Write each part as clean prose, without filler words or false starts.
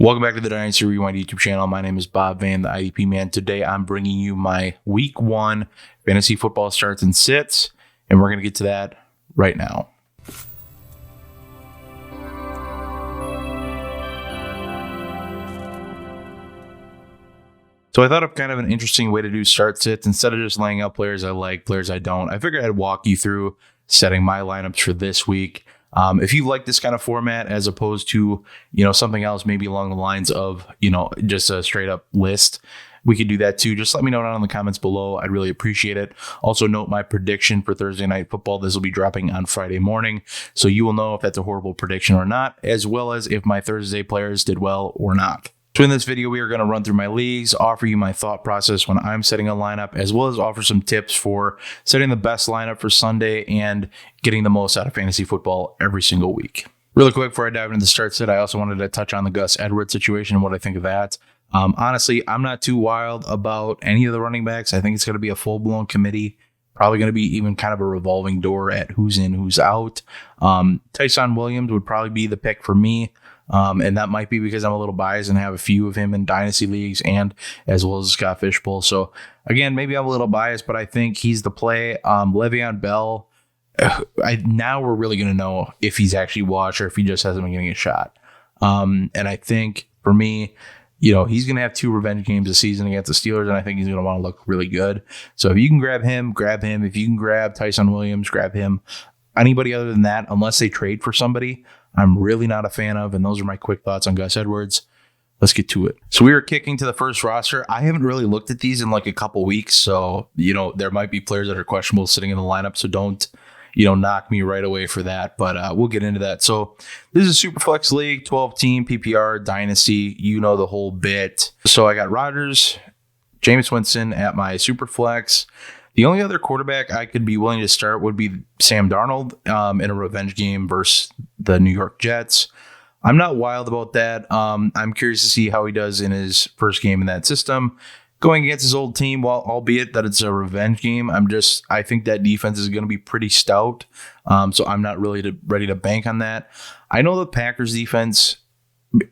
Welcome back to the Dynasty Rewind YouTube channel. My name is Bob Van, the IDP man. Today I'm bringing you my Week 1 fantasy football starts and sits, and we're going to get to that right now. So I thought of kind of an interesting way to do start sits. Instead of just laying out players I like, players I don't, I figured I'd walk you through setting my lineups for this week. If you like this kind of format as opposed to, something else, maybe along the lines of, just a straight up list, we could do that too. Just let me know down in the comments below. I'd really appreciate it. Also note my prediction for Thursday Night Football. This will be dropping on Friday morning. So you will know if that's a horrible prediction or not, as well as if my Thursday players did well or not. So in this video, we are going to run through my leagues, offer you my thought process when I'm setting a lineup, as well as offer some tips for setting the best lineup for Sunday and getting the most out of fantasy football every single week. Really quick before I dive into the start set, I also wanted to touch on the Gus Edwards situation and what I think of that. Honestly, I'm not too wild about any of the running backs. I think it's going to be a full-blown committee. Probably going to be even kind of a revolving door at who's in, who's out. Tyson Williams would probably be the pick for me. And that might be because I'm a little biased and have a few of him in dynasty leagues and as well as Scott Fishbowl. So again, maybe I'm a little biased, but I think he's the play. Le'Veon Bell, now we're really going to know if he's actually washed or if he just hasn't been getting a shot. And I think for me, he's going to have 2 revenge games this season against the Steelers, and I think he's going to want to look really good. So if you can grab him, grab him. If you can grab Tyson Williams, grab him. Anybody other than that, unless they trade for somebody, I'm really not a fan of, and those are my quick thoughts on Gus Edwards. Let's get to it. So we are kicking to the first roster. I haven't really looked at these in like a couple weeks, so, there might be players that are questionable sitting in the lineup, so don't, knock me right away for that, but we'll get into that. So this is a Superflex League, 12-team, PPR, Dynasty, the whole bit. So I got Rodgers, Jameis Winston at my Superflex. The only other quarterback I could be willing to start would be Sam Darnold in a revenge game versus the New York Jets. I'm not wild about that. I'm curious to see how he does in his first game in that system. Going against his old team, albeit that it's a revenge game, I think that defense is going to be pretty stout. So I'm not really ready to bank on that. I know the Packers defense,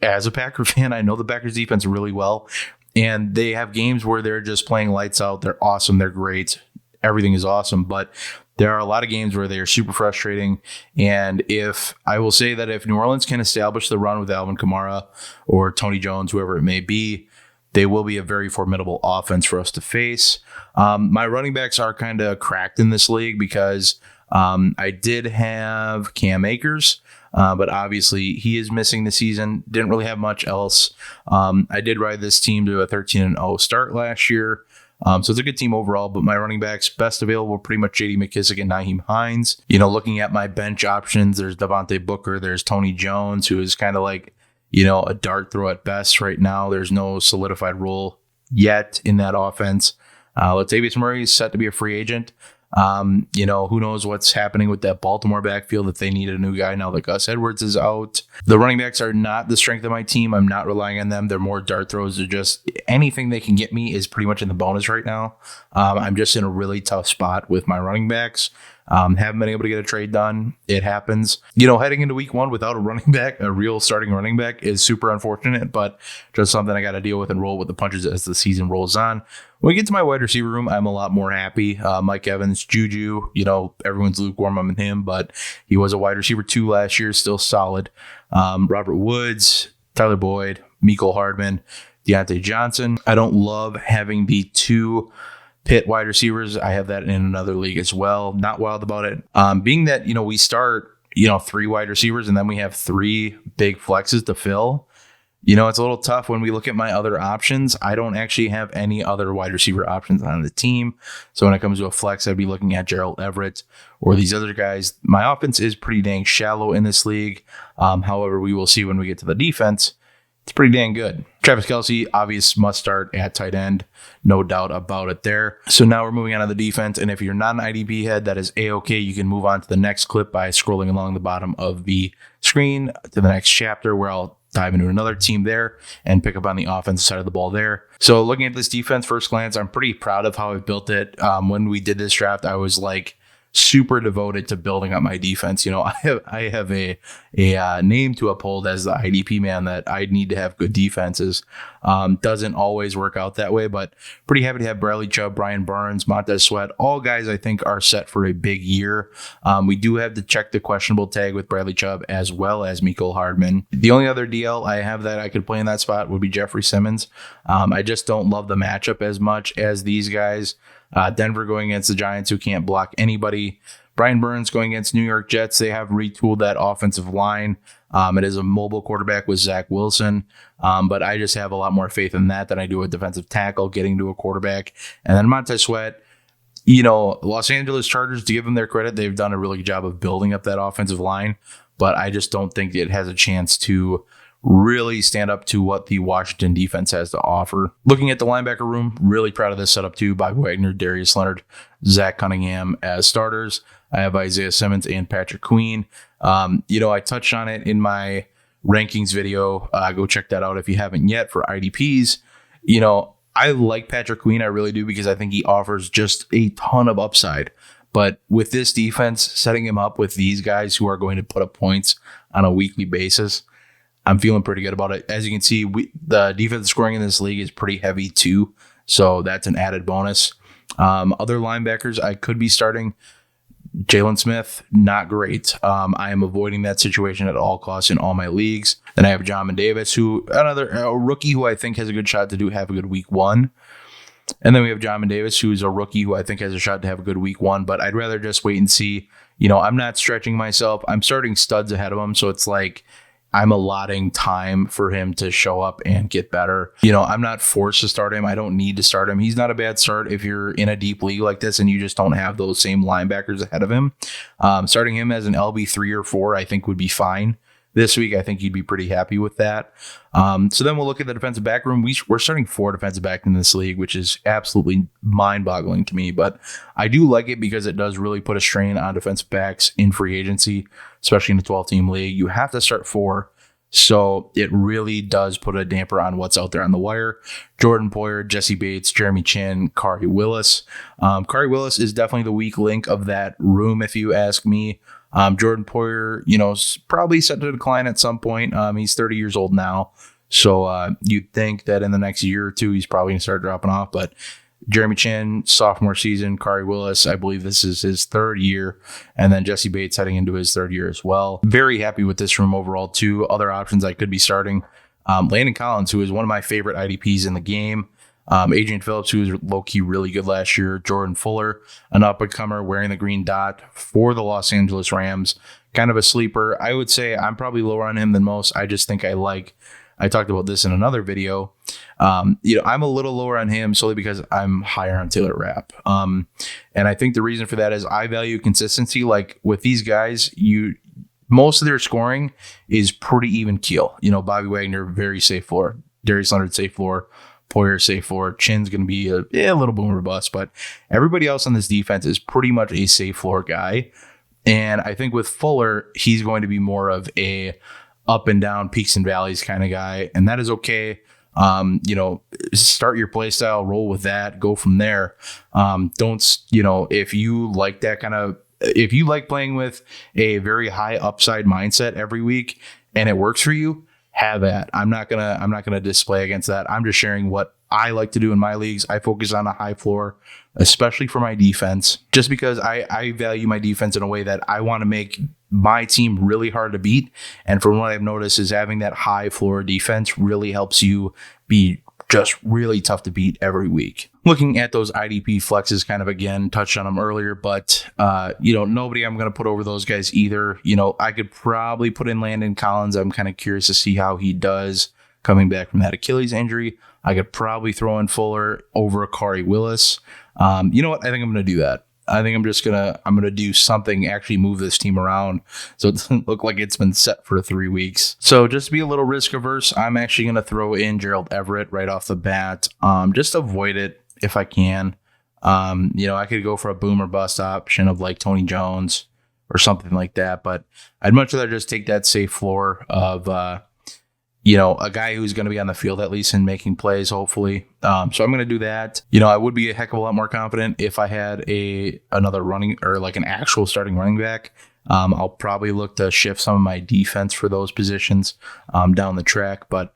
as a Packer fan, I know the Packers defense really well. And they have games where they're just playing lights out. They're awesome. They're great. Everything is awesome. But there are a lot of games where they are super frustrating. And if New Orleans can establish the run with Alvin Kamara or Tony Jones, whoever it may be, they will be a very formidable offense for us to face. My running backs are kind of cracked in this league because I did have Cam Akers. But obviously he is missing the season. Didn't really have much else. I did ride this team to a 13-0 start last year. So it's a good team overall, but my running backs, best available, pretty much J.D. McKissic and Nyheim Hines. Looking at my bench options, there's Devontae Booker, there's Tony Jones, who is kind of like, a dart throw at best right now. There's no solidified role yet in that offense. Latavius Murray is set to be a free agent. Who knows what's happening with that Baltimore backfield if they need a new guy now that Gus Edwards is out. The running backs are not the strength of my team. I'm not relying on them. They're more dart throws. They're just anything they can get me is pretty much in the bonus right now. I'm just in a really tough spot with my running backs. Haven't been able to get a trade done. It happens. Heading into week 1 without a running back, a real starting running back, is super unfortunate, but just something I got to deal with and roll with the punches as the season rolls on. When we get to my wide receiver room, I'm a lot more happy. Mike Evans, Juju, everyone's lukewarm on him, but he was a wide receiver 2 last year, still solid. Robert Woods, Tyler Boyd, Mecole Hardman, Deontay Johnson. I don't love having the 2 Pitt wide receivers. I have that in another league as well. Not wild about it. Being that, we start, 3 wide receivers and then we have 3 big flexes to fill. It's a little tough when we look at my other options. I don't actually have any other wide receiver options on the team. So when it comes to a flex, I'd be looking at Gerald Everett or these other guys. My offense is pretty dang shallow in this league. However, we will see when we get to the defense. It's pretty dang good. Travis Kelce, obvious must start at tight end. No doubt about it there. So now we're moving on to the defense. And if you're not an IDP head, that is A-OK. You can move on to the next clip by scrolling along the bottom of the screen to the next chapter where I'll dive into another team there and pick up on the offensive side of the ball there. So looking at this defense, first glance, I'm pretty proud of how I built it. When we did this draft, I was like super devoted to building up my defense. I have a name to uphold as the IDP man, that I need to have good defenses. Doesn't always work out that way, but pretty happy to have Bradley Chubb, Brian Burns, Montez Sweat, all guys I think are set for a big year. We do have to check the questionable tag with Bradley Chubb as well as Mecole Hardman. The only other DL I have that I could play in that spot would be Jeffrey Simmons. I just don't love the matchup as much as these guys. Denver going against the Giants, who can't block anybody. Brian Burns going against New York Jets. They have retooled that offensive line. It is a mobile quarterback with Zach Wilson, but I just have a lot more faith in that than I do a defensive tackle getting to a quarterback. And then Montez Sweat, Los Angeles Chargers, to give them their credit, they've done a really good job of building up that offensive line, but I just don't think it has a chance to really stand up to what the Washington defense has to offer. Looking at the linebacker room, really proud of this setup too. Bobby Wagner, Darius Leonard, Zach Cunningham as starters. I have Isaiah Simmons and Patrick Queen. I touched on it in my rankings video. Go check that out if you haven't yet for IDPs. I like Patrick Queen. I really do, because I think he offers just a ton of upside. But with this defense, setting him up with these guys who are going to put up points on a weekly basis, I'm feeling pretty good about it. As you can see, the defensive scoring in this league is pretty heavy too, so that's an added bonus. Other linebackers I could be starting. Jalen Smith, not great. I am avoiding that situation at all costs in all my leagues. Then I have John Davis, a rookie who I think has a good shot to have a good week one. And then we have John Davis, who's a rookie who I think has a shot to have a good week one, but I'd rather just wait and see. I'm not stretching myself. I'm starting studs ahead of him, so it's like I'm allotting time for him to show up and get better. I'm not forced to start him. I don't need to start him. He's not a bad start if you're in a deep league like this and you just don't have those same linebackers ahead of him. Starting him as an LB3 or 4, I think would be fine. This week, I think you'd be pretty happy with that. So then we'll look at the defensive back room. We're starting 4 defensive back in this league, which is absolutely mind-boggling to me. But I do like it because it does really put a strain on defensive backs in free agency, especially in a 12-team league. You have to start 4. So it really does put a damper on what's out there on the wire. Jordan Poyer, Jesse Bates, Jeremy Chin, Khari Willis. Khari Willis is definitely the weak link of that room, if you ask me. Jordan Poyer, is probably set to decline at some point. He's 30 years old now. So you'd think that in the next year or two, he's probably going to start dropping off. But Jeremy Chin, sophomore season. Khari Willis, I believe this is his 3rd year. And then Jesse Bates heading into his 3rd year as well. Very happy with this room overall, too. Other options I could be starting. Landon Collins, who is one of my favorite IDPs in the game. Adrian Phillips, who was low-key really good last year. Jordan Fuller, an up-and-comer wearing the green dot for the Los Angeles Rams. Kind of a sleeper. I would say I'm probably lower on him than most. I just think I talked about this in another video. I'm a little lower on him solely because I'm higher on Taylor Rapp. And I think the reason for that is I value consistency. Like with these guys, most of their scoring is pretty even keel. Bobby Wagner, very safe floor. Darius Leonard, safe floor. Poyer, safe floor. Chin's going to be a little boomer bust, but everybody else on this defense is pretty much a safe floor guy. And I think with Fuller, he's going to be more of a up and down, peaks and valleys kind of guy, and that is okay. Start your play style, roll with that, go from there. If you like that if you like playing with a very high upside mindset every week and it works for you, have at. I'm not gonna display against that. I'm just sharing what I like to do in my leagues. I focus on a high floor, especially for my defense, just because I value my defense in a way that I want to make my team really hard to beat. And from what I've noticed is having that high floor defense really helps you be just really tough to beat every week. Looking at those IDP flexes, kind of again, touched on them earlier, but nobody I'm going to put over those guys either. I could probably put in Landon Collins. I'm kind of curious to see how he does coming back from that Achilles injury. I could probably throw in Fuller over Khari Willis. You know what? I think I'm going to do that. I think I'm going to do something, actually move this team around so it doesn't look like it's been set for 3 weeks. So just to be a little risk averse, I'm actually going to throw in Gerald Everett right off the bat. Just avoid it if I can. I could go for a boom or bust option of like Tony Jones or something like that, but I'd much rather just take that safe floor of a guy who's going to be on the field at least and making plays, hopefully. So I'm going to do that. I would be a heck of a lot more confident if I had another running or like an actual starting running back. I'll probably look to shift some of my defense for those positions down the track, but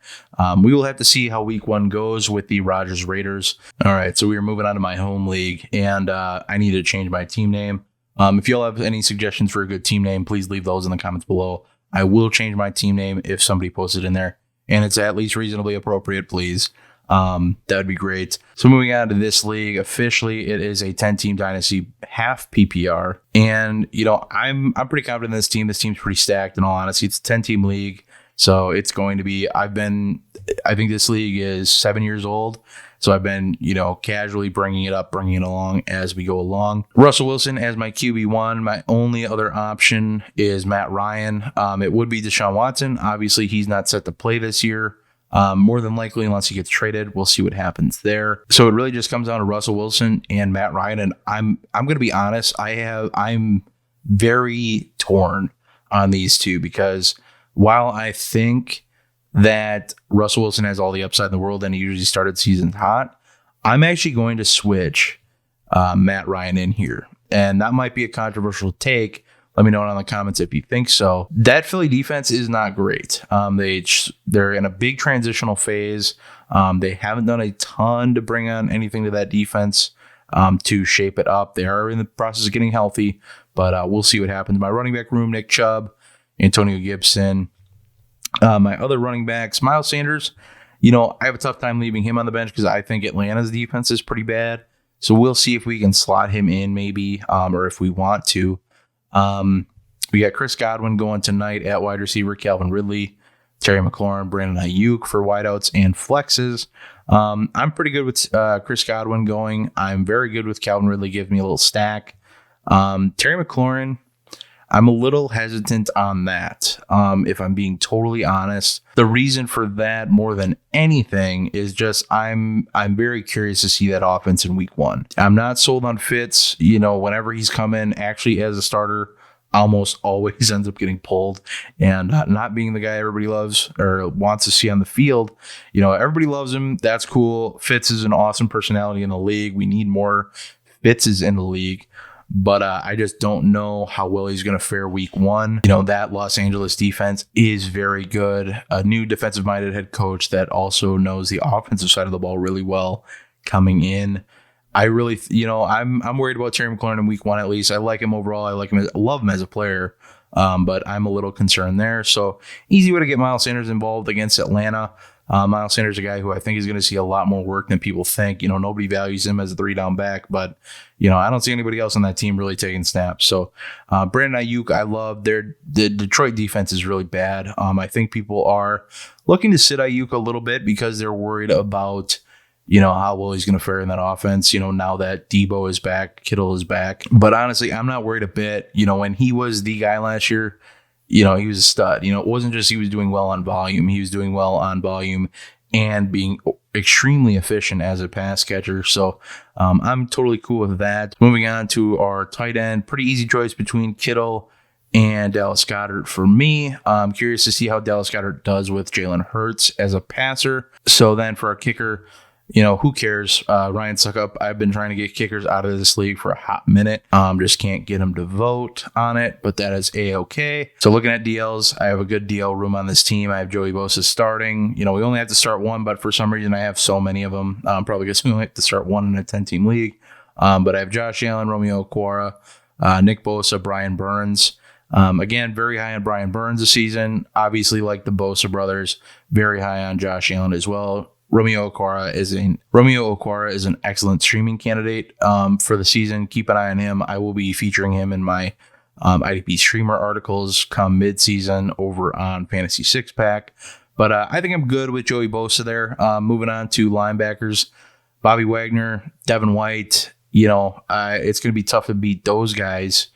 we will have to see how week 1 goes with the Rodgers Raiders. All right, so we are moving on to my home league, and I need to change my team name. If y'all have any suggestions for a good team name, please leave those in the comments below. I will change my team name if somebody posts it in there, and it's at least reasonably appropriate, please. That would be great. So moving on to this league, officially it is a 10-team dynasty, half PPR. And, I'm pretty confident in this team. This team's pretty stacked, in all honesty. It's a 10-team league. So it's going to be, I think this league is 7 years old. So I've been, casually bringing it up, bringing it along as we go along. Russell Wilson as my QB1. My only other option is Matt Ryan. It would be Deshaun Watson. Obviously, he's not set to play this year. More than likely, unless he gets traded, we'll see what happens there. So it really just comes down to Russell Wilson and Matt Ryan. And I'm going to be honest, I'm very torn on these two, because while I think that Russell Wilson has all the upside in the world and he usually started seasons hot, I'm actually going to switch Matt Ryan in here. And that might be a controversial take. Let me know in the comments if you think so. That Philly defense is not great. They're in a big transitional phase. They haven't done a ton to bring on anything to that defense to shape it up. They are in the process of getting healthy, but we'll see what happens. My running back room, Nick Chubb, Antonio Gibson. My other running backs, Miles Sanders. I have a tough time leaving him on the bench because I think Atlanta's defense is pretty bad. So we'll see if we can slot him in maybe, or if we want to. We got Chris Godwin going tonight at wide receiver, Calvin Ridley, Terry McLaurin, Brandon Ayuk for wideouts and flexes. I'm pretty good with Chris Godwin going. I'm very good with Calvin Ridley, give me a little stack. Terry McLaurin, I'm a little hesitant on that. If I'm being totally honest, the reason for that more than anything is just I'm very curious to see that offense in week 1. I'm not sold on Fitz. Whenever he's come in actually as a starter, almost always ends up getting pulled and not being the guy everybody loves or wants to see on the field. Everybody loves him. That's cool. Fitz is an awesome personality in the league. We need more Fitzes in the league. But I just don't know how well he's going to fare week 1. That Los Angeles defense is very good. A new defensive-minded head coach that also knows the offensive side of the ball really well coming in. I really, I'm worried about Terry McLaurin in week 1 at least. I like him overall. I love him as a player, but I'm a little concerned there. So easy way to get Miles Sanders involved against Atlanta. Miles Sanders is a guy who I think is going to see a lot more work than people think. Nobody values him as a 3-down back, but I don't see anybody else on that team really taking snaps. So Brandon Ayuk, I love. The Detroit defense is really bad. I think people are looking to sit Ayuk a little bit because they're worried about how well he's going to fare in that offense. Now that Debo is back, Kittle is back. But honestly, I'm not worried a bit. When he was the guy last year, he was a stud. It wasn't just he was doing well on volume. He was doing well on volume and being extremely efficient as a pass catcher. So I'm totally cool with that. Moving on to our tight end, pretty easy choice between Kittle and Dallas Goedert for me. I'm curious to see how Dallas Goedert does with Jalen Hurts as a passer. So then for our kicker, who cares? Ryan Suckup. I've been trying to get kickers out of this league for a hot minute. Just can't get them to vote on it, but that is A-okay. So looking at DLs, I have a good DL room on this team. I have Joey Bosa starting. We only have to start one, but for some reason I have so many of them. Probably because we only have to start one in a 10-team league. But I have Josh Allen, Romeo Okwara, Nick Bosa, Brian Burns. Again, very high on Brian Burns this season. Obviously, like the Bosa brothers, very high on Josh Allen as well. Romeo Okwara is an excellent streaming candidate for the season. Keep an eye on him. I will be featuring him in my IDP streamer articles come mid-season over on Fantasy Six Pack. But I think I'm good with Joey Bosa there. Moving on to linebackers, Bobby Wagner, Devin White. It's going to be tough to beat those guys.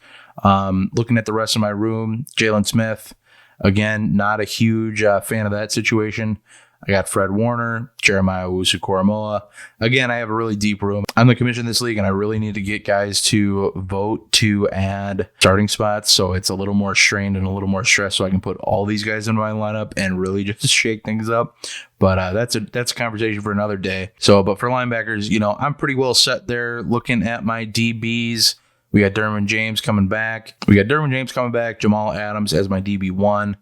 Looking at the rest of my room, Jalen Smith, again, not a huge fan of that situation. I got Fred Warner, Jeremiah Owusu-Koramoah. Again, I have a really deep room. I'm the commissioner of this league, and I really need to get guys to vote to add starting spots, so it's a little more strained and a little more stressed, so I can put all these guys in my lineup and really just shake things up. But that's a conversation for another day. So, but for linebackers, I'm pretty well set there. Looking at my DBs, we got Derwin James coming back. Jamal Adams as my DB1.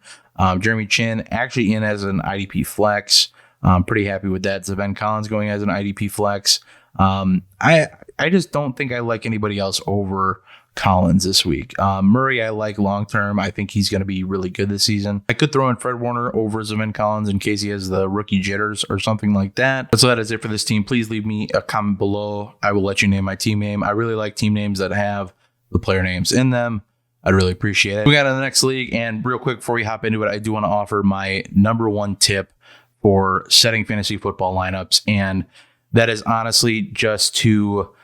Jeremy Chin actually in as an IDP flex. I'm pretty happy with that. Zaven Collins going as an IDP flex. I just don't think I like anybody else over Collins this week. Murray I like long term. I think he's going to be really good this season. I could throw in Fred Warner over Zaven Collins in case he has the rookie jitters or something like that. But so that is it for this team. Please leave me a comment below. I will let you name my team name. I really like team names that have the player names in them. I'd really appreciate it. We got in the next league, and real quick before we hop into it, I do want to offer my number one tip for setting fantasy football lineups, and that is honestly just to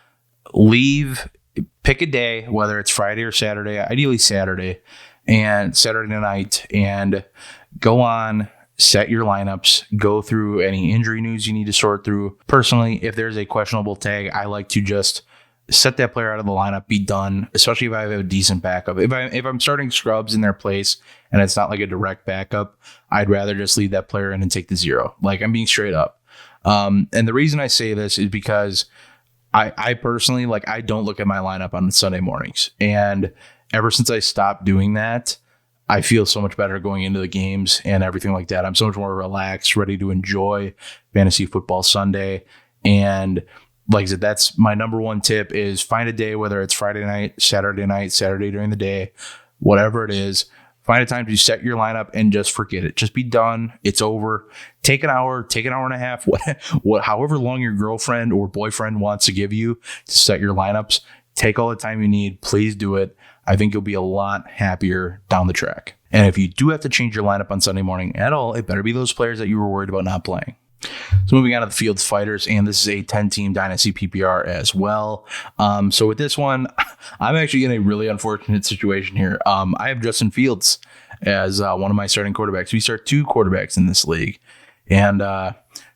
pick a day, whether it's Friday or Saturday, ideally Saturday night, and go on, set your lineups, go through any injury news you need to sort through. Personally, if there's a questionable tag, I like to just set that player out of the lineup, be done, especially if I have a decent backup. If I'm starting scrubs in their place and it's not like a direct backup, I'd rather just leave that player in and take the 0. Like, I'm being straight up. And the reason I say this is because I personally, I don't look at my lineup on Sunday mornings. And ever since I stopped doing that, I feel so much better going into the games and everything like that. I'm so much more relaxed, ready to enjoy Fantasy Football Sunday. And like I said, that's my number one tip is find a day, whether it's Friday night, Saturday during the day, whatever it is, find a time to set your lineup and just forget it. Just be done. It's over. Take an hour and a half, however long your girlfriend or boyfriend wants to give you to set your lineups. Take all the time you need. Please do it. I think you'll be a lot happier down the track. And if you do have to change your lineup on Sunday morning at all, it better be those players that you were worried about not playing. So moving on to the Fields Fighters, and this is a 10-team Dynasty PPR as well. So with this one, I'm actually in a really unfortunate situation here. I have Justin Fields as one of my starting quarterbacks. We start 2 quarterbacks in this league, and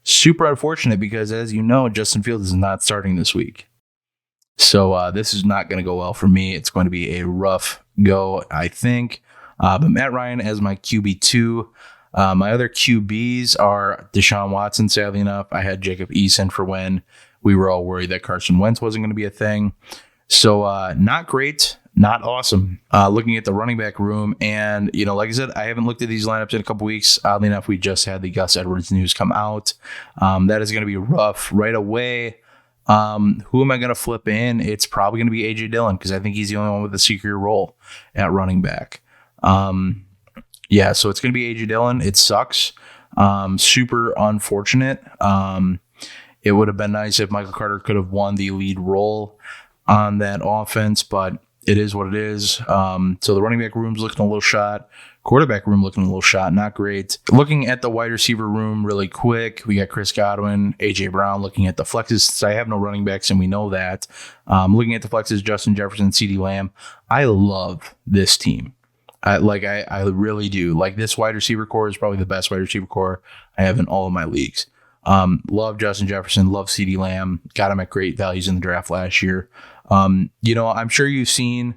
super unfortunate because, as you know, Justin Fields is not starting this week. So this is not going to go well for me. It's going to be a rough go, I think. But Matt Ryan as my QB2. My other QBs are Deshaun Watson. Sadly enough, I had Jacob Eason for when we were all worried that Carson Wentz wasn't going to be a thing. So not great, not awesome. Looking at the running back room, and like I said, I haven't looked at these lineups in a couple weeks. Oddly enough, we just had the Gus Edwards news come out. That is going to be rough right away. Who am I going to flip in? It's probably going to be AJ Dillon because I think he's the only one with a secret role at running back. Yeah, so it's going to be AJ Dillon. It sucks. Super unfortunate. It would have been nice if Michael Carter could have won the lead role on that offense, but it is what it is. So the running back room's looking a little shot. Quarterback room looking a little shot. Not great. Looking at the wide receiver room really quick, we got Chris Godwin, A.J. Brown. Looking at the flexes, since I have no running backs, and we know that. Looking at the flexes, Justin Jefferson, CeeDee Lamb. I love this team. I really do. Like, this wide receiver core is probably the best wide receiver core I have in all of my leagues. Love Justin Jefferson, love CeeDee Lamb, got him at great values in the draft last year. I'm sure you've seen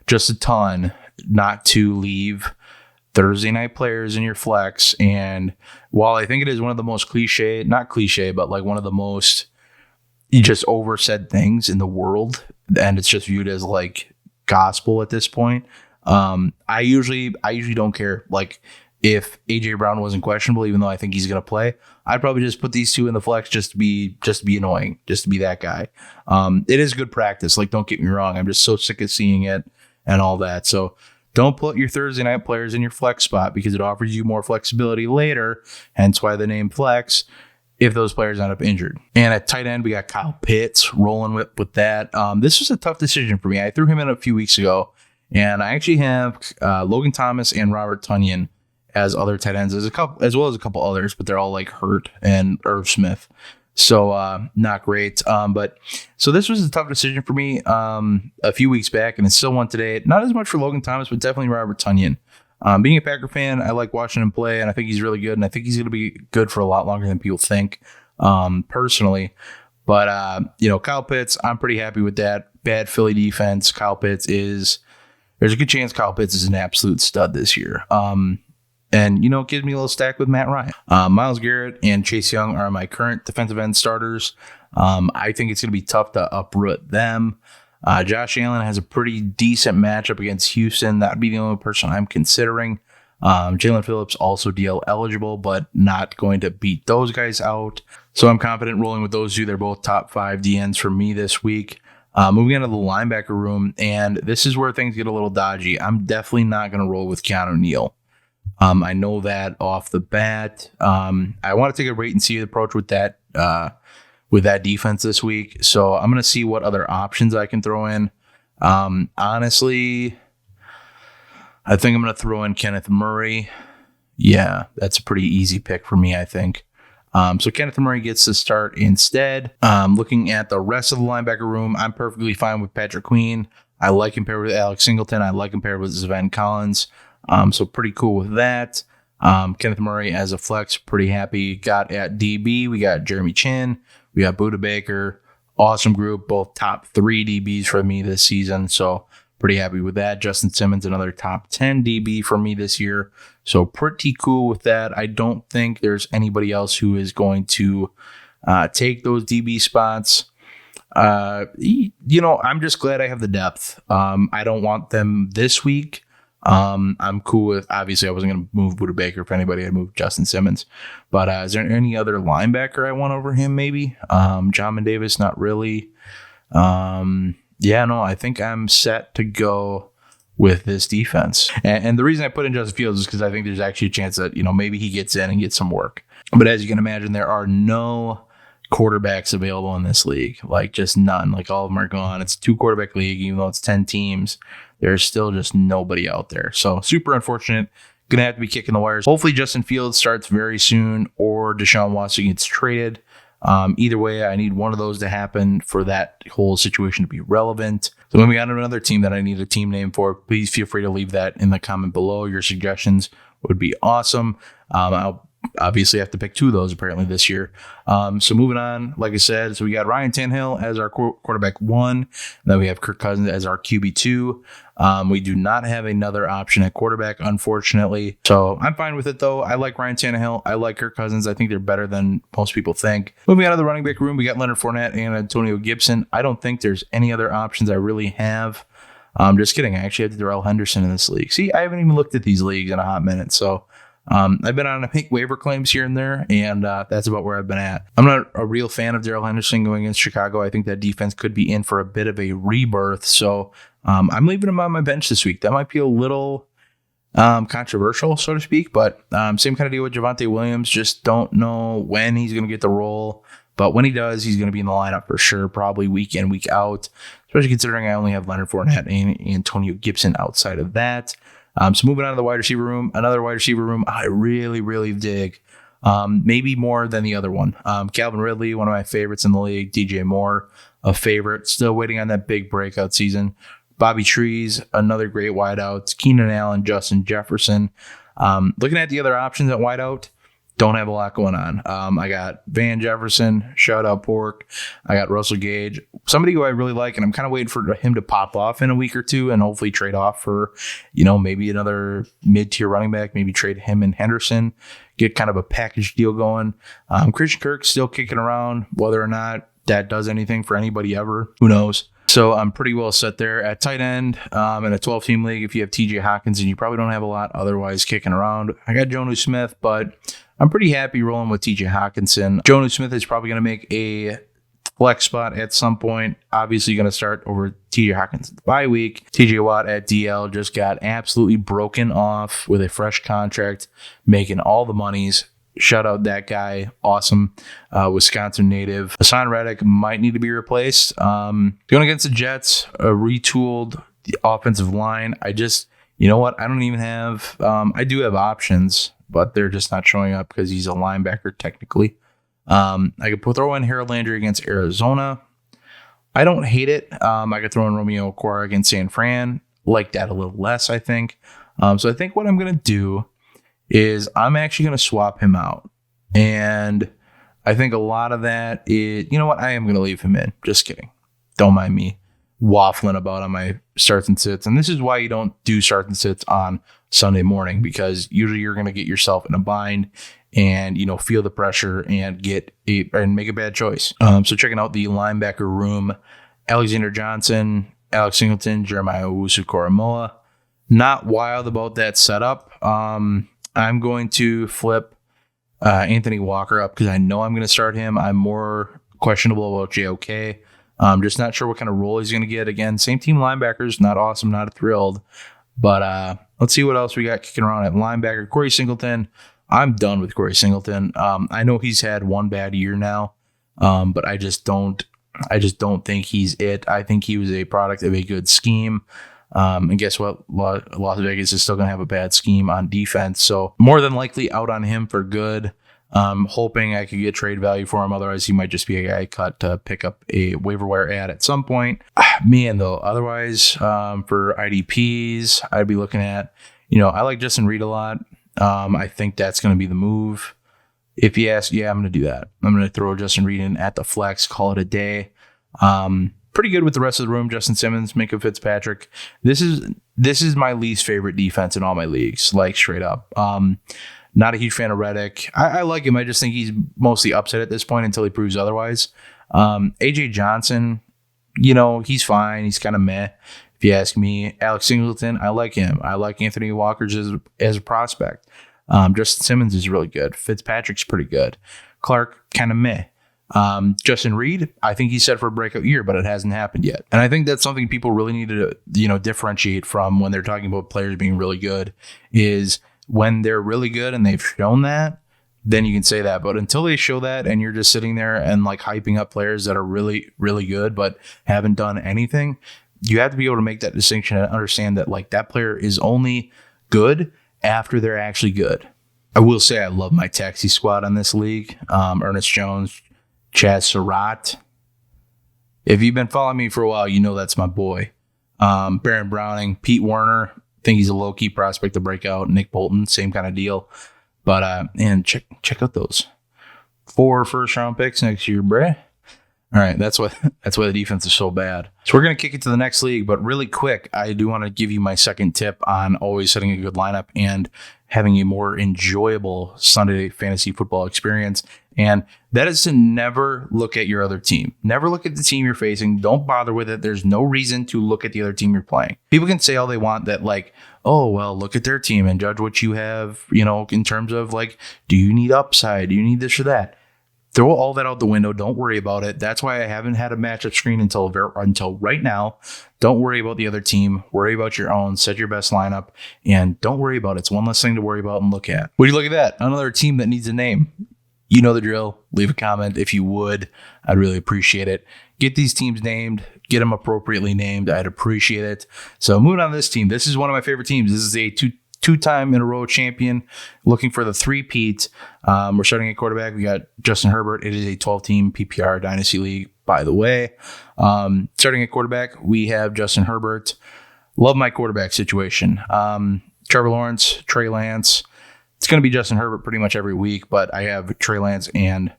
just a ton not to leave Thursday night players in your flex. And while I think it is one of the most not cliche, but like one of the most just oversaid things in the world, and it's just viewed as like gospel at this point. I usually don't care. Like, if AJ Brown wasn't questionable, even though I think he's going to play, I'd probably just put these 2 in the flex just to be annoying, just to be that guy. It is good practice. Like, don't get me wrong. I'm just so sick of seeing it and all that. So don't put your Thursday night players in your flex spot because it offers you more flexibility later. Hence why the name flex, if those players end up injured. And at tight end, we got Kyle Pitts rolling with that. This was a tough decision for me. I threw him in a few weeks ago. And I actually have Logan Thomas and Robert Tonyan as other tight ends, as well as a couple others, but they're all like hurt, and Irv Smith. So not great. But so this was a tough decision for me a few weeks back, and it's still one today. Not as much for Logan Thomas, but definitely Robert Tonyan. Being a Packer fan, I like watching him play, and I think he's really good, and I think he's going to be good for a lot longer than people think, personally. But, Kyle Pitts, I'm pretty happy with that. Bad Philly defense. There's a good chance Kyle Pitts is an absolute stud this year. And, it gives me a little stack with Matt Ryan. Myles Garrett and Chase Young are my current defensive end starters. I think it's going to be tough to uproot them. Josh Allen has a pretty decent matchup against Houston. That would be the only person I'm considering. Jalen Phillips also DL eligible, but not going to beat those guys out. So I'm confident rolling with those two. They're both top 5 DNs for me this week. Moving on to the linebacker room, and this is where things get a little dodgy. I'm definitely not going to roll with Keanu Neal. I know that off the bat. I want to take a wait and see approach with that defense this week. So I'm going to see what other options I can throw in. Honestly, I think I'm going to throw in Kenneth Murray. Yeah, that's a pretty easy pick for me, I think. So Kenneth Murray gets to start instead. Looking at the rest of the linebacker room, I'm perfectly fine with Patrick Queen. I like him paired with Alex Singleton. I like him paired with Sven Collins. So pretty cool with that. Kenneth Murray as a flex, pretty happy. Got at DB, we got Jeremy Chin. We got Budda Baker. Awesome group, both top 3 DBs for me this season. So pretty happy with that. Justin Simmons, another top 10 DB for me this year. So pretty cool with that. I don't think there's anybody else who is going to take those DB spots. I'm just glad I have the depth. I don't want them this week. I'm cool with, obviously I wasn't going to move Budda Baker. If anybody, I'd move Justin Simmons. But is there any other linebacker I want over him maybe? Jamin Davis, not really. I think I'm set to go with this defense. And the reason I put in Justin Fields is because I think there's actually a chance that, maybe he gets in and gets some work. But as you can imagine, there are no quarterbacks available in this league. Like, just none. Like, all of them are gone. It's a 2-quarterback league, even though it's 10 teams. There's still just nobody out there. So super unfortunate. Gonna have to be kicking the wires. Hopefully Justin Fields starts very soon, or Deshaun Watson gets traded. Either way, I need one of those to happen for that whole situation to be relevant. So moving on to another team that I need a team name for, please feel free to leave that in the comment below. Your suggestions would be awesome. I'll obviously have to pick 2 of those apparently this year. So moving on, like I said, so we got Ryan Tannehill as our quarterback 1. And then we have Kirk Cousins as our QB 2. We do not have another option at quarterback, unfortunately. So I'm fine with it, though. I like Ryan Tannehill. I like Kirk Cousins. I think they're better than most people think. Moving on to the running back room, we got Leonard Fournette and Antonio Gibson. I don't think there's any other options I really have. Just kidding. I actually have Darrell Henderson in this league. See, I haven't even looked at these leagues in a hot minute. So I've been on a pink waiver claims here and there, and that's about where I've been at. I'm not a real fan of Darrell Henderson going against Chicago. I think that defense could be in for a bit of a rebirth. So I'm leaving him on my bench this week. That might be a little controversial, so to speak, but same kind of deal with Javonte Williams. Just don't know when he's going to get the role. But when he does, he's going to be in the lineup for sure, probably week in, week out, especially considering I only have Leonard Fournette and Antonio Gibson outside of that. So moving on to the wide receiver room, another wide receiver room I really, really dig. Maybe more than the other one. Calvin Ridley, one of my favorites in the league. DJ Moore, a favorite. Still waiting on that big breakout season. Bobby Trees, another great wideout. Keenan Allen, Justin Jefferson. Looking at the other options at wideout, don't have a lot going on. I got Van Jefferson, shout out Pork. I got Russell Gage, somebody who I really like, and I'm kind of waiting for him to pop off in a week or two and hopefully trade off for, maybe another mid-tier running back, maybe trade him and Henderson, get kind of a package deal going. Christian Kirk still kicking around, whether or not that does anything for anybody ever, who knows? So I'm pretty well set there at tight end in a 12-team league. If you have TJ Hawkins, and you probably don't have a lot otherwise kicking around. I got Jonnu Smith, but I'm pretty happy rolling with TJ Hawkinson. Jonnu Smith is probably going to make a flex spot at some point. Obviously going to start over TJ Hawkins bye week. TJ Watt at DL just got absolutely broken off with a fresh contract, making all the monies. Shout out that guy. Awesome. Wisconsin native. Hassan Reddick might need to be replaced. Going against the Jets, a retooled the offensive line. I don't even have, I do have options, but they're just not showing up because he's a linebacker technically. I could throw in Harold Landry against Arizona. I don't hate it. I could throw in Romeo Okwara against San Fran. Like that a little less, I think. So I think what I'm going to do is I'm actually going to swap him out. And I think a lot of that is, you know what? I am going to leave him in. Just kidding. Don't mind me waffling about on my starts and sits. And this is why you don't do starts and sits on Sunday morning, because usually you're going to get yourself in a bind and, feel the pressure and make a bad choice. So checking out the linebacker room, Alexander Johnson, Alex Singleton, Jeremiah Owusu-Koramoah. Not wild about that setup. I'm going to flip Anthony Walker up because I know I'm going to start him. I'm more questionable about JOK. Just not sure what kind of role he's going to get. Again, same team linebackers, not awesome, not thrilled. But let's see what else we got kicking around at linebacker. Corey Singleton. I'm done with Corey Singleton. I know he's had one bad year now, but I just don't think he's it. I think he was a product of a good scheme. And guess what? Las Vegas is still going to have a bad scheme on defense. So more than likely out on him for good. Hoping I could get trade value for him. Otherwise, he might just be a guy cut to pick up a waiver wire ad at some point. Man, though, otherwise, for IDPs, I'd be looking at, I like Justin Reed a lot. I think that's going to be the move. If you ask, yeah, I'm going to do that. I'm going to throw Justin Reed in at the flex, call it a day. Pretty good with the rest of the room. Justin Simmons, Minkah Fitzpatrick. This is my least favorite defense in all my leagues, like straight up. Not a huge fan of Reddick. I like him. I just think he's mostly upset at this point until he proves otherwise. AJ Johnson, he's fine. He's kind of meh, if you ask me. Alex Singleton, I like him. I like Anthony Walker as a prospect. Justin Simmons is really good. Fitzpatrick's pretty good. Clark, kind of meh. Justin Reed, I think he's set for a breakout year, but it hasn't happened yet. And I think that's something people really need to, differentiate from when they're talking about players being really good, is when they're really good and they've shown that, then you can say that. But until they show that and you're just sitting there and like hyping up players that are really, really good, but haven't done anything, you have to be able to make that distinction and understand that like that player is only good after they're actually good. I will say I love my taxi squad on this league. Ernest Jones, Chaz Surratt. If you've been following me for a while, that's my boy. Baron Browning, Pete Werner. I think he's a low-key prospect to break out. Nick Bolton, same kind of deal. But and check out those 4 first-round picks next year, bruh. All right, that's why the defense is so bad. So we're going to kick it to the next league, but really quick, I do want to give you my second tip on always setting a good lineup and having a more enjoyable Sunday fantasy football experience. And that is to never look at your other team. Never look at the team you're facing. Don't bother with it. There's no reason to look at the other team you're playing. People can say all they want that like, oh, well, look at their team and judge what you have, in terms of like, do you need upside? Do you need this or that? Throw all that out the window. Don't worry about it. That's why I haven't had a matchup screen until right now. Don't worry about the other team. Worry about your own. Set your best lineup. And don't worry about it. It's one less thing to worry about and look at. Would you look at that? Another team that needs a name. You know the drill. Leave a comment if you would. I'd really appreciate it. Get these teams named. Get them appropriately named. I'd appreciate it. So moving on to this team. This is one of my favorite teams. This is a two-time in a row champion looking for the three-peat. We're starting at quarterback. We got Justin Herbert. It is a 12-team PPR Dynasty League, by the way. Starting at quarterback, we have Justin Herbert. Love my quarterback situation. Trevor Lawrence, Trey Lance. It's going to be Justin Herbert pretty much every week, but I have Trey Lance and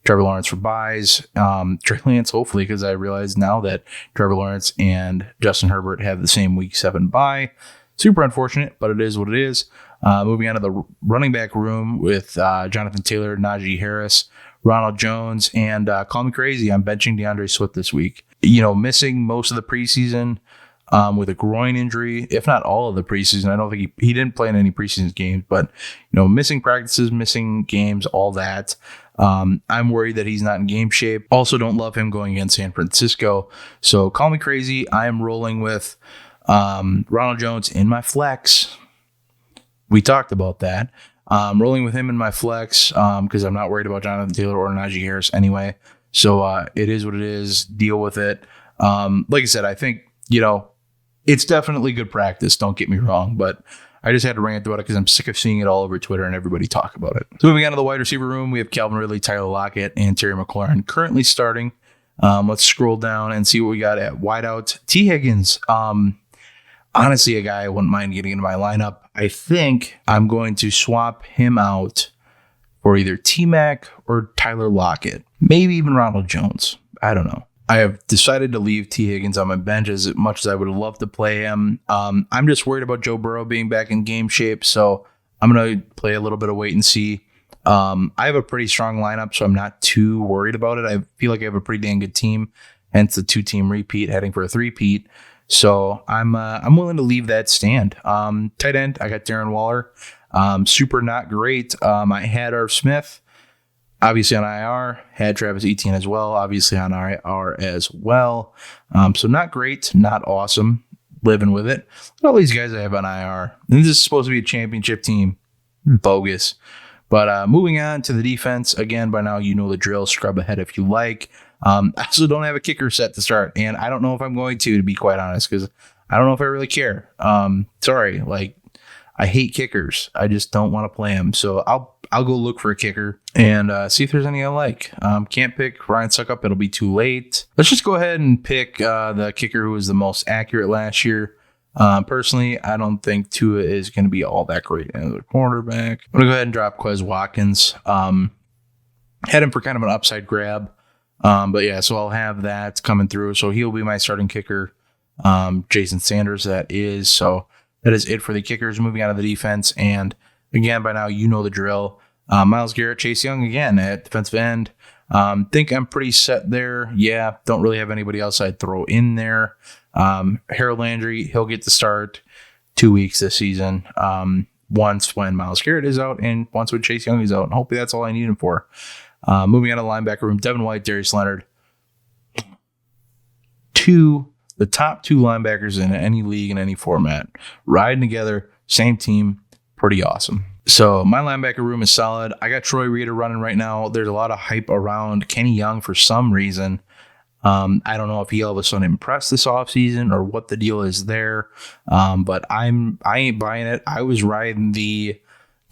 Trevor Lawrence for buys. Trey Lance, hopefully, because I realize now that Trevor Lawrence and Justin Herbert have the same week 7 bye. Super unfortunate, but it is what it is. Moving on to the running back room with Jonathan Taylor, Najee Harris, Ronald Jones, and call me crazy, I'm benching DeAndre Swift this week. Missing most of the preseason with a groin injury, if not all of the preseason. I don't think he didn't play in any preseason games, but missing practices, missing games, all that. I'm worried that he's not in game shape. Also don't love him going against San Francisco. So call me crazy. I am rolling with Ronald Jones in my flex. We talked about that. Rolling with him in my flex because I'm not worried about Jonathan Taylor or Najee Harris anyway. So it is what it is. Deal with it. Like I said, I think, it's definitely good practice. Don't get me wrong, but I just had to rant about it because I'm sick of seeing it all over Twitter and everybody talk about it. So moving on to the wide receiver room, we have Calvin Ridley, Tyler Lockett, and Terry McLaurin currently starting. Let's scroll down and see what we got at wideout. T. Higgins. honestly a guy I wouldn't mind getting into my lineup. I think I'm going to swap him out for either T-Mac or Tyler Lockett. Maybe even Ronald Jones. I don't know. I have decided to leave T. Higgins on my bench as much as I would love to play him. I'm just worried about Joe Burrow being back in game shape, so I'm going to play a little bit of wait and see. I have a pretty strong lineup, so I'm not too worried about it. I feel like I have a pretty dang good team, hence the 2-team repeat, heading for a 3-peat. So I'm willing to leave that stand. Tight end, I got Darren Waller. Super not great. I had Irv Smith, obviously on IR, had Travis Etienne as well, obviously on IR as well. So not great, not awesome, living with it. Look at all these guys I have on IR. And this is supposed to be a championship team. Bogus. But moving on to the defense, again, by now you know the drill. Scrub ahead if you like. I also don't have a kicker set to start, and I don't know if I'm going to be quite honest, because I don't know if I really care. Sorry, like I hate kickers. I just don't want to play them. So I'll go look for a kicker and see if there's any I like. Can't pick Ryan Suckup. It'll be too late. Let's just go ahead and pick the kicker who was the most accurate last year. Personally, I don't think Tua is going to be all that great as a quarterback. I'm going to go ahead and drop Quez Watkins. Had him for kind of an upside grab. But yeah, so I'll have that coming through. So he'll be my starting kicker. Jason Sanders, that is. So that is it for the kickers. Moving on to the defense. And again, by now, you know the drill. Myles Garrett, Chase Young again at defensive end. Think I'm pretty set there. Yeah, don't really have anybody else I'd throw in there. Harold Landry, he'll get to start 2 weeks this season. Once when Myles Garrett is out and once when Chase Young is out. And hopefully that's all I need him for. Moving on to the linebacker room, Devin White, Darius Leonard. The top 2 linebackers in any league in any format. Riding together, same team, pretty awesome. So my linebacker room is solid. I got Troy Reader running right now. There's a lot of hype around Kenny Young for some reason. I don't know if he all of a sudden impressed this offseason or what the deal is there. But I ain't buying it. I was riding the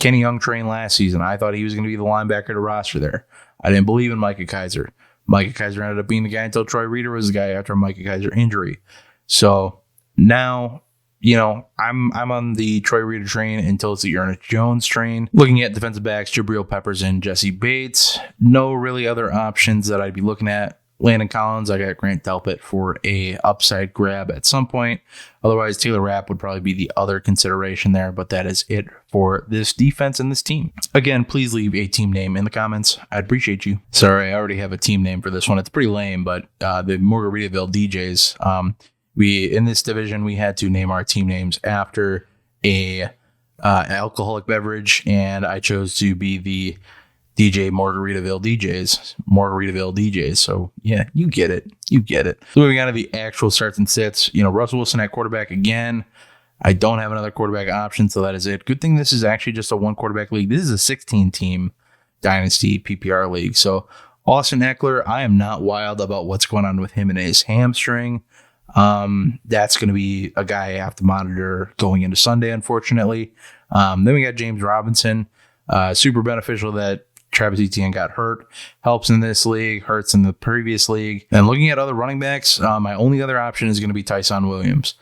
Kenny Young train last season. I thought he was going to be the linebacker to roster there. I didn't believe in Micah Kiser. Micah Kiser ended up being the guy until Troy Reader was the guy after a Micah Kiser injury. So now, you know, I'm on the Troy Reader train until it's the Ernest Jones train. Looking at defensive backs, Jabril Peppers and Jesse Bates. No really other options that I'd be looking at. Landon Collins, I got Grant Delpit for a upside grab at some point. Otherwise, Taylor Rapp would probably be the other consideration there, but that is it for this defense and this team. Again, please leave a team name in the comments. I'd appreciate you. Sorry, I already have a team name for this one. It's pretty lame, but the Margaritaville DJs. In this division, we had to name our team names after a alcoholic beverage, and I chose to be the DJ Margaritaville DJs. So yeah, you get it. So moving on to the actual starts and sits, Russell Wilson at quarterback again. I don't have another quarterback option, so that is it. Good thing this is actually just a 1 quarterback league. This is a 16-team Dynasty PPR league. So Austin Eckler, I am not wild about what's going on with him and his hamstring. That's going to be a guy I have to monitor going into Sunday, unfortunately. Then we got James Robinson. Super beneficial that Travis Etienne got hurt. Helps in this league, hurts in the previous league. And looking at other running backs, my only other option is going to be Tyson Williams.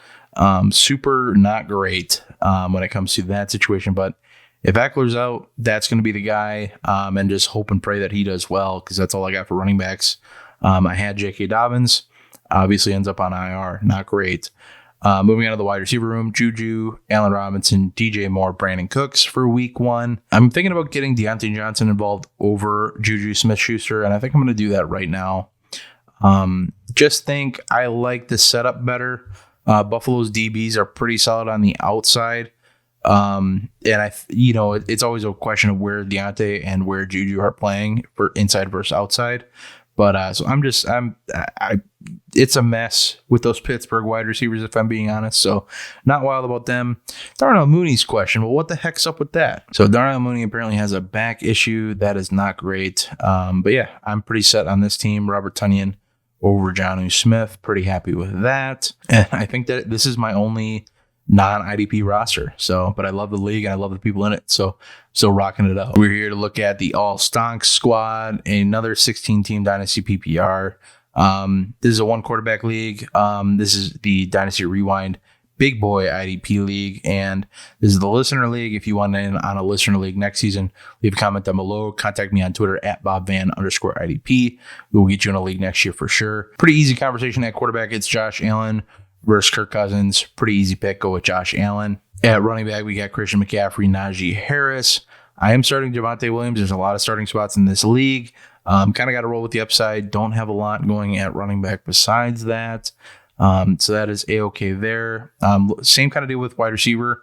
Super not great when it comes to that situation. But if Eckler's out, that's going to be the guy. And just hope and pray that he does well, because that's all I got for running backs. I had J.K. Dobbins. Obviously ends up on IR. Not great. Moving on to the wide receiver room, Juju, Allen Robinson, DJ Moore, Brandon Cooks for week 1. I'm thinking about getting Deontay Johnson involved over Juju Smith-Schuster, and I think I'm going to do that right now. Just think I like the setup better. Buffalo's DBs are pretty solid on the outside. And it's always a question of where Deontay and where Juju are playing for inside versus outside. But so it's a mess with those Pittsburgh wide receivers, if I'm being honest. So not wild about them. Darnell Mooney's question. Well, what the heck's up with that? So Darnell Mooney apparently has a back issue. That is not great. But yeah, I'm pretty set on this team. Robert Tonyan over Jonnu Smith. Pretty happy with that. And I think that this is my only non-IDP roster. But I love the league and I love the people in it. So rocking it up. We're here to look at the All Stonks squad, another 16-team Dynasty PPR. This is a 1 quarterback league. This is the Dynasty Rewind big boy IDP league, and this is the listener league. If you want in on a listener league next season, leave a comment down below. Contact me on Twitter at @BobVan_IDP. We will get you in a league next year for sure. Pretty easy conversation at quarterback. It's Josh Allen versus Kirk Cousins. Pretty easy pick. Go with Josh Allen. At running back, we got Christian McCaffrey, Najee Harris. I am starting Javonte Williams. There's a lot of starting spots in this league. Kind of got to roll with the upside. Don't have a lot going at running back besides that. So that is A-okay there. Same kind of deal with wide receiver.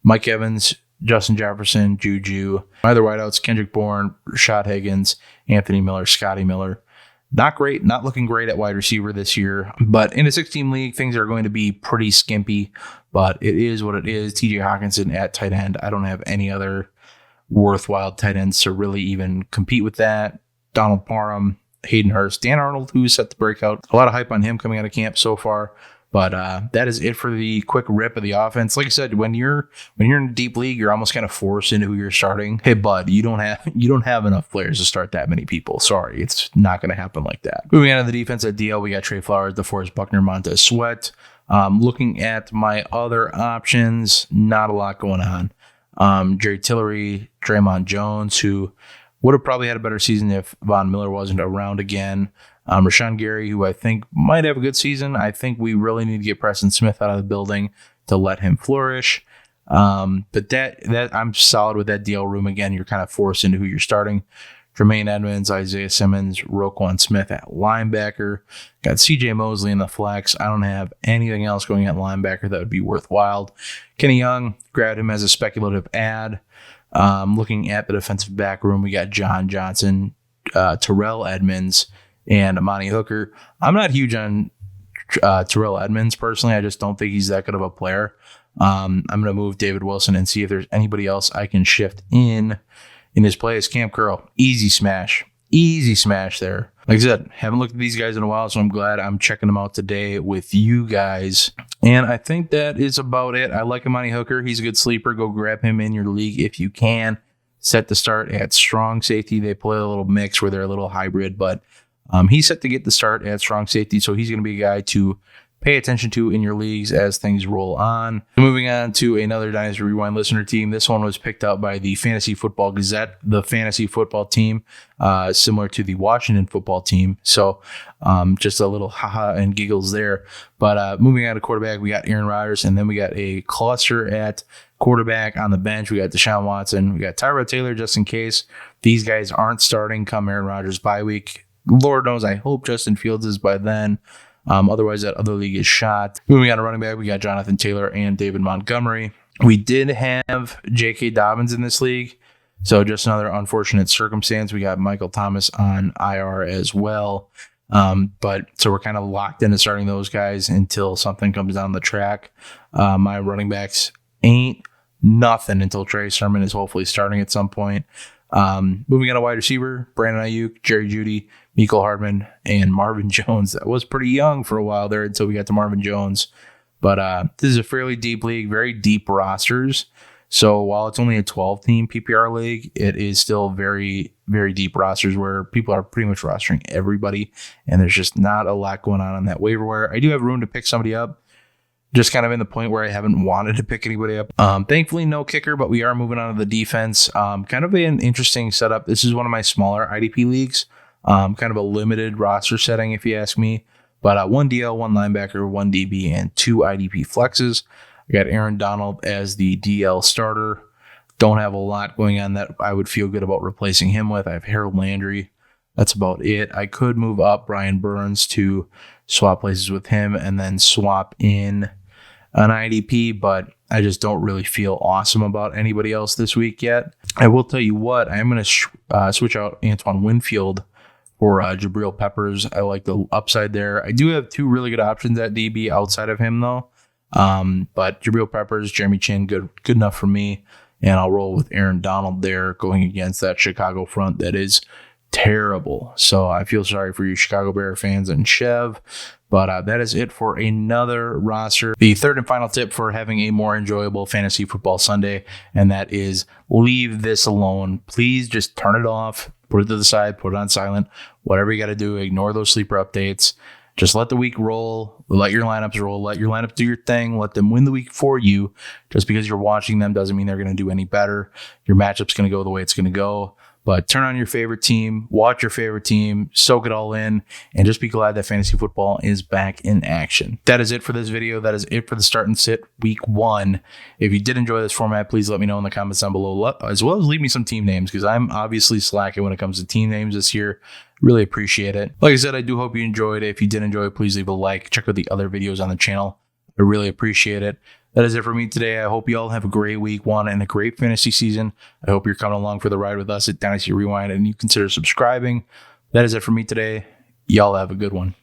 Mike Evans, Justin Jefferson, Juju. My other wideouts, Kendrick Bourne, Rashad Higgins, Anthony Miller, Scotty Miller. Not great, not looking great at wide receiver this year. But in a 6-team league, things are going to be pretty skimpy. But it is what it is. TJ Hawkinson at tight end. I don't have any other worthwhile tight ends to really even compete with that. Donald Parham, Hayden Hurst, Dan Arnold, who's set the breakout. A lot of hype on him coming out of camp so far. But that is it for the quick rip of the offense. Like I said, when you're in a deep league, you're almost kind of forced into who you're starting. Hey, bud, you don't have enough players to start that many people. Sorry, it's not going to happen like that. Moving on to the defense at DL, we got Trey Flowers, DeForest Buckner, Montez Sweat. Looking at my other options, not a lot going on. Jerry Tillery, Draymond Jones, who would have probably had a better season if Von Miller wasn't around again. Rashawn Gary, who I think might have a good season. I think we really need to get Preston Smith out of the building to let him flourish. But that I'm solid with that DL room. Again, you're kind of forced into who you're starting. Tremaine Edmonds, Isaiah Simmons, Roquan Smith at linebacker. Got CJ Mosley in the flex. I don't have anything else going at linebacker that would be worthwhile. Kenny Young, grabbed him as a speculative ad. Looking at the defensive back room, we got John Johnson, Terrell Edmonds, and Amani Hooker. I'm not huge on Terrell Edmonds personally. I just don't think he's that good of a player. I'm going to move David Wilson and see if there's anybody else I can shift in his place. Cam Curl, easy smash there. Like I said, haven't looked at these guys in a while, so I'm glad I'm checking them out today with you guys. And I think that is about it. I like Amani Hooker. He's a good sleeper. Go grab him in your league if you can. Set to start at strong safety. They play a little mix where they're a little hybrid, but he's set to get the start at strong safety, so he's going to be a guy to pay attention to in your leagues as things roll on. Moving on to another Dynasty Rewind listener team. This one was picked up by the Fantasy Football Gazette, the fantasy football team, similar to the Washington football team. So just a little haha and giggles there. But moving on to quarterback, we got Aaron Rodgers, and then we got a cluster at quarterback on the bench. We got Deshaun Watson. We got Tyrod Taylor just in case these guys aren't starting come Aaron Rodgers bye week. Lord knows, I hope Justin Fields is by then. Otherwise, that other league is shot. Moving on to running back, we got Jonathan Taylor and David Montgomery. We did have J.K. Dobbins in this league, so just another unfortunate circumstance. We got Michael Thomas on IR as well. But so we're kind of locked into starting those guys until something comes down the track. My running backs ain't nothing until Trey Sermon is hopefully starting at some point. Moving on to wide receiver, Brandon Ayuk, Jerry Jeudy, Mecole Hardman, and Marvin Jones. That was pretty young for a while there until we got to Marvin Jones. But this is a fairly deep league, very deep rosters. So while it's only a 12-team PPR league, it is still very, very deep rosters where people are pretty much rostering everybody, and there's just not a lot going on that waiver wire. I do have room to pick somebody up. Just kind of in the point where I haven't wanted to pick anybody up. Thankfully, no kicker, but we are moving on to the defense. Kind of an interesting setup. This is one of my smaller IDP leagues. Kind of a limited roster setting, if you ask me. But one DL, one linebacker, one DB, and two IDP flexes. I got Aaron Donald as the DL starter. Don't have a lot going on that I would feel good about replacing him with. I have Harold Landry. That's about it. I could move up Brian Burns to swap places with him and then swap in an IDP, but I just don't really feel awesome about anybody else this week yet. I will tell you what, I'm going to switch out Antoine Winfield for Jabril Peppers. I like the upside there. I do have two really good options at DB outside of him, though. But Jabril Peppers, Jeremy Chin, good enough for me. And I'll roll with Aaron Donald there going against that Chicago front that is terrible. So I feel sorry for you Chicago Bear fans and Chev. But that is it for another roster. The third and final tip for having a more enjoyable fantasy football Sunday, and that is leave this alone. Please just turn it off, put it to the side, put it on silent, whatever you got to do. Ignore those sleeper updates. Just let the week roll. Let your lineups roll. Let your lineups do your thing. Let them win the week for you. Just because you're watching them doesn't mean they're going to do any better. Your matchup's going to go the way it's going to go. But turn on your favorite team, watch your favorite team, soak it all in, and just be glad that fantasy football is back in action. That is it for this video. That is it for the start and sit week 1. If you did enjoy this format, please let me know in the comments down below, as well as leave me some team names, because I'm obviously slacking when it comes to team names this year. Really appreciate it. Like I said, I do hope you enjoyed it. If you did enjoy it, please leave a like. Check out the other videos on the channel. I really appreciate it. That is it for me today. I hope you all have a great week 1 and a great fantasy season. I hope you're coming along for the ride with us at Dynasty Rewind and you consider subscribing. That is it for me today. Y'all have a good one.